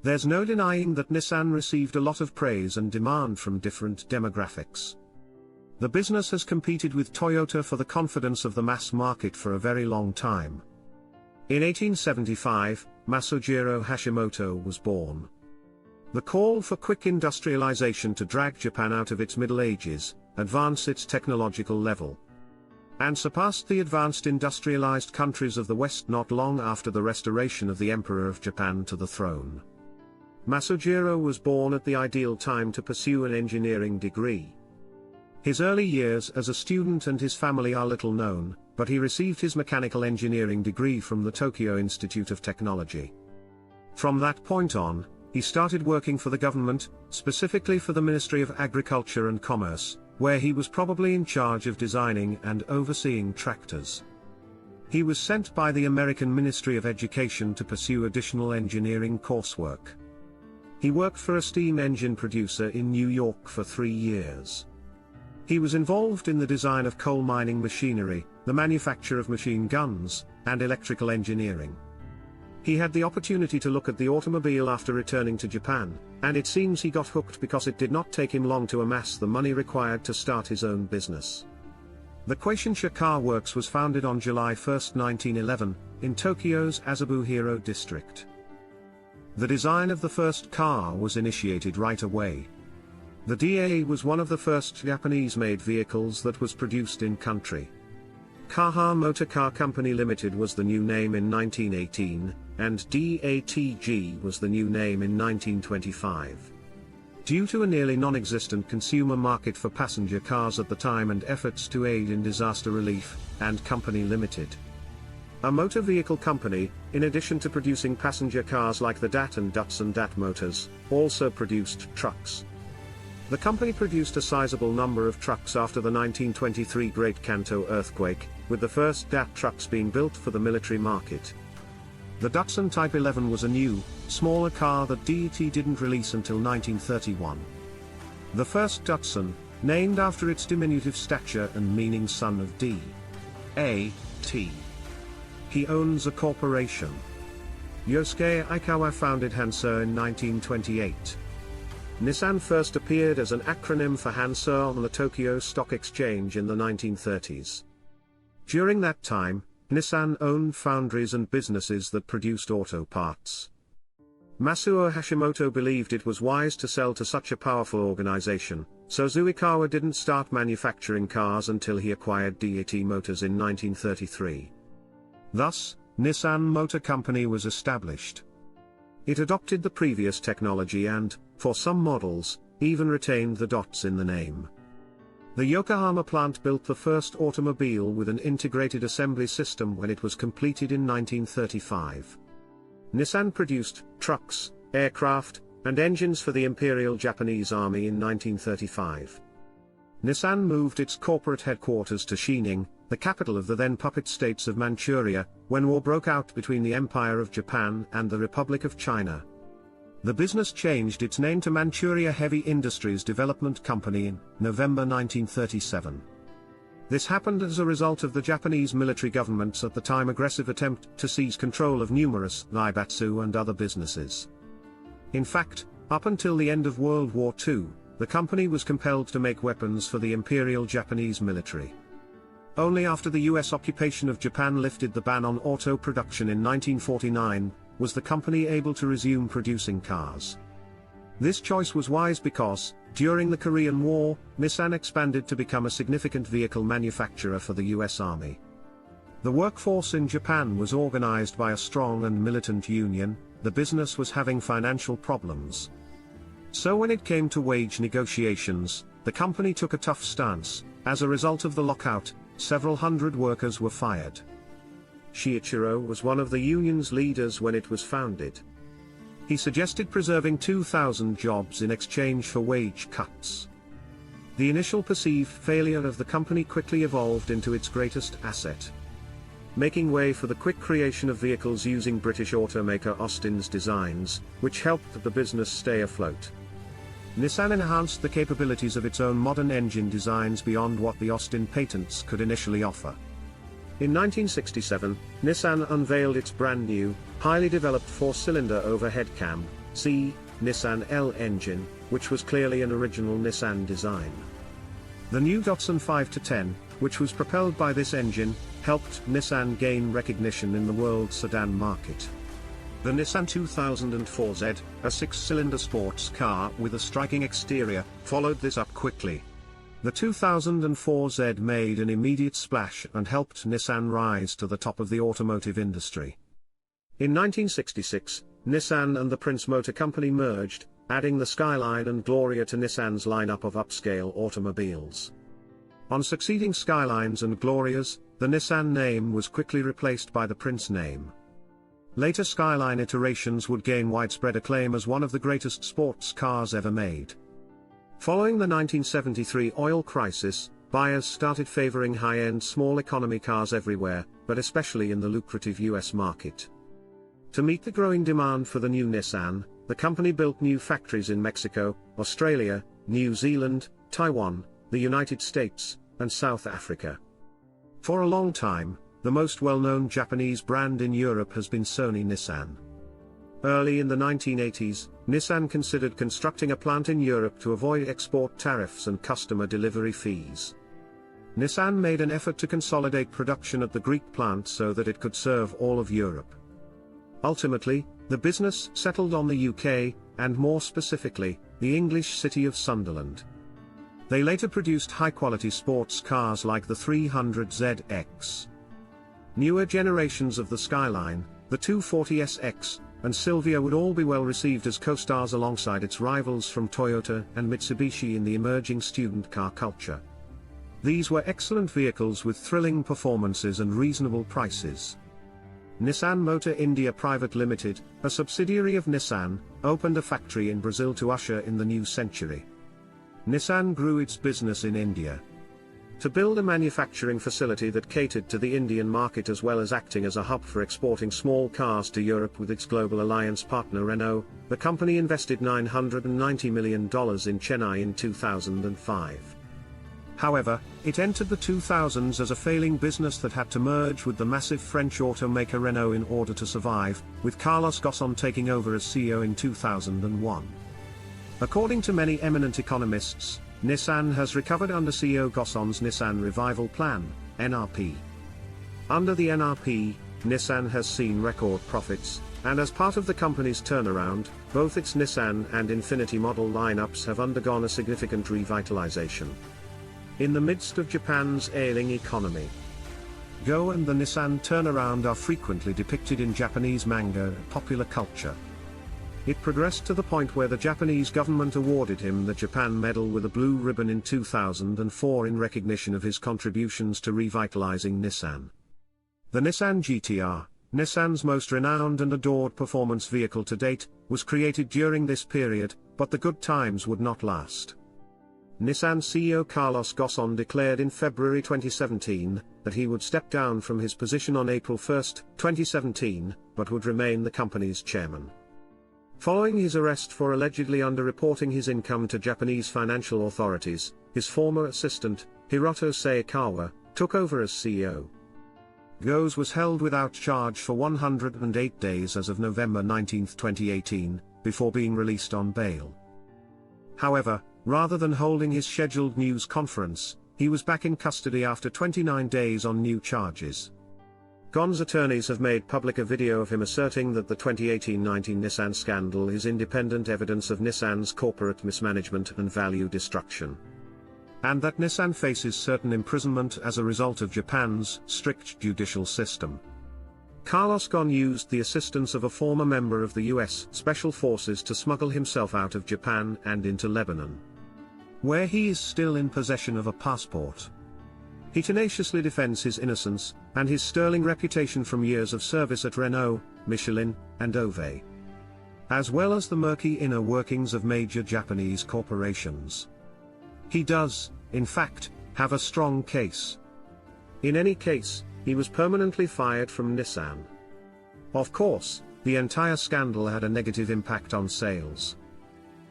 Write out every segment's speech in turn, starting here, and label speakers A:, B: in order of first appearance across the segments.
A: There's no denying that Nissan received a lot of praise and demand from different demographics. The business has competed with Toyota for the confidence of the mass market for a very long time. In 1875, Masujiro Hashimoto was born. The call for quick industrialization to drag Japan out of its Middle Ages, advance its technological level, and surpassed the advanced industrialized countries of the West not long after the restoration of the Emperor of Japan to the throne. Masujiro was born at the ideal time to pursue an engineering degree. His early years as a student and his family are little known, but he received his mechanical engineering degree from the Tokyo Institute of Technology. From that point on, he started working for the government, specifically for the Ministry of Agriculture and Commerce, where he was probably in charge of designing and overseeing tractors. He was sent by the American Ministry of Education to pursue additional engineering coursework. He worked for a steam engine producer in New York for 3 years. He was involved in the design of coal mining machinery, the manufacture of machine guns, and electrical engineering. He had the opportunity to look at the automobile after returning to Japan, and it seems he got hooked because it did not take him long to amass the money required to start his own business. The Quaishinsha Car Works was founded on July 1, 1911, in Tokyo's Azabuhiro district. The design of the first car was initiated right away. The DA was one of the first Japanese-made vehicles that was produced in country. Kaha Motor Car Company Limited was the new name in 1918, and DATG was the new name in 1925. Due to a nearly non-existent consumer market for passenger cars at the time and efforts to aid in disaster relief, and Company Limited, a motor vehicle company, in addition to producing passenger cars like the DAT and Datsun DAT motors, also produced trucks. The company produced a sizable number of trucks after the 1923 Great Kanto earthquake, with the first DAT trucks being built for the military market. The Datsun Type 11 was a new, smaller car that DAT didn't release until 1931. The first Datsun, named after its diminutive stature and meaning son of D.A.T. He owns a corporation. Yosuke Aikawa founded Hansa in 1928. Nissan first appeared as an acronym for Hansa on the Tokyo Stock Exchange in the 1930s. During that time, Nissan owned foundries and businesses that produced auto parts. Masuo Hashimoto believed it was wise to sell to such a powerful organization, so Zuikawa didn't start manufacturing cars until he acquired DAT Motors in 1933. Thus, Nissan Motor Company was established. It adopted the previous technology and, for some models, even retained the dots in the name. The Yokohama plant built the first automobile with an integrated assembly system when it was completed in 1935. Nissan produced trucks, aircraft, and engines for the Imperial Japanese Army in 1935. Nissan moved its corporate headquarters to Xining, the capital of the then puppet states of Manchuria, when war broke out between the Empire of Japan and the Republic of China. The business changed its name to Manchuria Heavy Industries Development Company in November 1937. This happened as a result of the Japanese military government's at the time aggressive attempt to seize control of numerous Zaibatsu and other businesses. In fact, up until the end of World War II, the company was compelled to make weapons for the Imperial Japanese military. Only after the US occupation of Japan lifted the ban on auto production in 1949, was the company able to resume producing cars. This choice was wise because, during the Korean War, Nissan expanded to become a significant vehicle manufacturer for the US Army. The workforce in Japan was organized by a strong and militant union. The business was having financial problems. So when it came to wage negotiations, the company took a tough stance. As a result of the lockout, several hundred workers were fired. Shiichiro was one of the union's leaders when it was founded. He suggested preserving 2,000 jobs in exchange for wage cuts. The initial perceived failure of the company quickly evolved into its greatest asset, making way for the quick creation of vehicles using British automaker Austin's designs, which helped the business stay afloat. Nissan enhanced the capabilities of its own modern engine designs beyond what the Austin patents could initially offer. In 1967, Nissan unveiled its brand new, highly developed 4-cylinder overhead cam, c. Nissan L engine, which was clearly an original Nissan design. The new Datsun 5-10, which was propelled by this engine, helped Nissan gain recognition in the world sedan market. The Nissan 2004Z, a 6-cylinder sports car with a striking exterior, followed this up quickly. The 2004Z made an immediate splash and helped Nissan rise to the top of the automotive industry. In 1966, Nissan and the Prince Motor Company merged, adding the Skyline and Gloria to Nissan's lineup of upscale automobiles. On succeeding Skylines and Glorias, the Nissan name was quickly replaced by the Prince name. Later Skyline iterations would gain widespread acclaim as one of the greatest sports cars ever made. Following the 1973 oil crisis, buyers started favoring high-end small economy cars everywhere, but especially in the lucrative US market. To meet the growing demand for the new Nissan, the company built new factories in Mexico, Australia, New Zealand, Taiwan, the United States, and South Africa. For a long time, the most well-known Japanese brand in Europe has been Sony Nissan. Early in the 1980s, Nissan considered constructing a plant in Europe to avoid export tariffs and customer delivery fees. Nissan made an effort to consolidate production at the Greek plant so that it could serve all of Europe. Ultimately, the business settled on the UK, and more specifically, the English city of Sunderland. They later produced high-quality sports cars like the 300ZX. Newer generations of the Skyline, the 240SX, and Silvia would all be well received as co-stars alongside its rivals from Toyota and Mitsubishi in the emerging student car culture. These were excellent vehicles with thrilling performances and reasonable prices. Nissan Motor India Private Limited, a subsidiary of Nissan, opened a factory in Brazil to usher in the new century. Nissan grew its business in India. To build a manufacturing facility that catered to the Indian market as well as acting as a hub for exporting small cars to Europe with its global alliance partner Renault, the company invested $990 million in Chennai in 2005. However, it entered the 2000s as a failing business that had to merge with the massive French automaker Renault in order to survive, with Carlos Ghosn taking over as CEO in 2001. According to many eminent economists, Nissan has recovered under CEO Ghosn's Nissan Revival Plan, NRP. Under the NRP, Nissan has seen record profits, and as part of the company's turnaround, both its Nissan and Infiniti model lineups have undergone a significant revitalization. In the midst of Japan's ailing economy, Go and the Nissan turnaround are frequently depicted in Japanese manga and popular culture. It progressed to the point where the Japanese government awarded him the Japan Medal with a blue ribbon in 2004 in recognition of his contributions to revitalizing Nissan. The Nissan GT-R, Nissan's most renowned and adored performance vehicle to date, was created during this period, but the good times would not last. Nissan CEO Carlos Ghosn declared in February 2017 that he would step down from his position on April 1, 2017, but would remain the company's chairman. Following his arrest for allegedly underreporting his income to Japanese financial authorities, his former assistant, Hiroto Seikawa, took over as CEO. Ghosn was held without charge for 108 days as of November 19, 2018, before being released on bail. However, rather than holding his scheduled news conference, he was back in custody after 29 days on new charges. Ghosn's attorneys have made public a video of him asserting that the 2018-19 Nissan scandal is independent evidence of Nissan's corporate mismanagement and value destruction, and that Nissan faces certain imprisonment as a result of Japan's strict judicial system. Carlos Ghosn used the assistance of a former member of the US Special Forces to smuggle himself out of Japan and into Lebanon, where he is still in possession of a passport. He tenaciously defends his innocence, and his sterling reputation from years of service at Renault, Michelin, and Ove, as well as the murky inner workings of major Japanese corporations. He does, in fact, have a strong case. In any case, he was permanently fired from Nissan. Of course, the entire scandal had a negative impact on sales.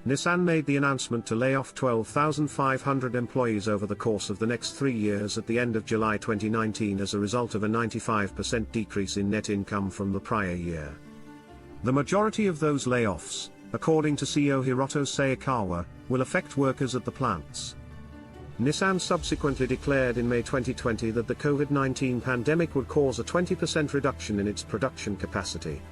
A: Nissan made the announcement to lay off 12,500 employees over the course of the next 3 years at the end of July 2019 as a result of a 95% decrease in net income from the prior year. The majority of those layoffs, according to CEO Hiroto Sayakawa, will affect workers at the plants. Nissan subsequently declared in May 2020 that the COVID-19 pandemic would cause a 20% reduction in its production capacity.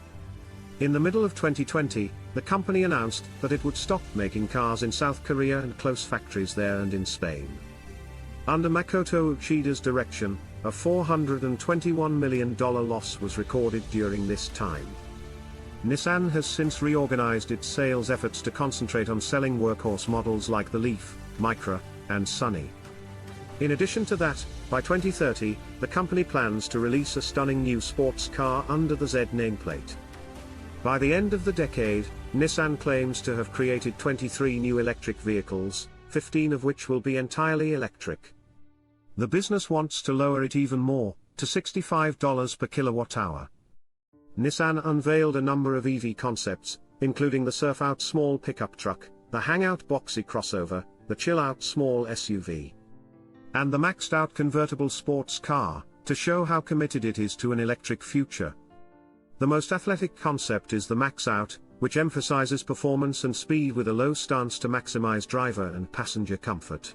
A: In the middle of 2020, the company announced that it would stop making cars in South Korea and close factories there and in Spain. Under Makoto Uchida's direction, a $421 million loss was recorded during this time. Nissan has since reorganized its sales efforts to concentrate on selling workhorse models like the Leaf, Micra, and Sunny. In addition to that, by 2030, the company plans to release a stunning new sports car under the Z nameplate. By the end of the decade, Nissan claims to have created 23 new electric vehicles, 15 of which will be entirely electric. The business wants to lower it even more, to $65 per kilowatt-hour. Nissan unveiled a number of EV concepts, including the Surf-Out small pickup truck, the Hangout boxy crossover, the Chill-Out small SUV, and the maxed-out convertible sports car, to show how committed it is to an electric future. The most athletic concept is the Max Out, which emphasizes performance and speed with a low stance to maximize driver and passenger comfort.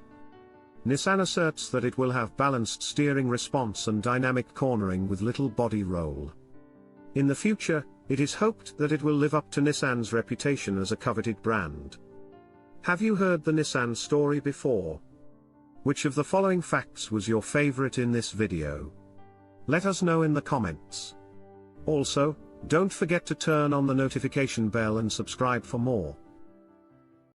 A: Nissan asserts that it will have balanced steering response and dynamic cornering with little body roll. In the future, it is hoped that it will live up to Nissan's reputation as a coveted brand. Have you heard the Nissan story before? Which of the following facts was your favorite in this video? Let us know in the comments. Also, don't forget to turn on the notification bell and subscribe for more.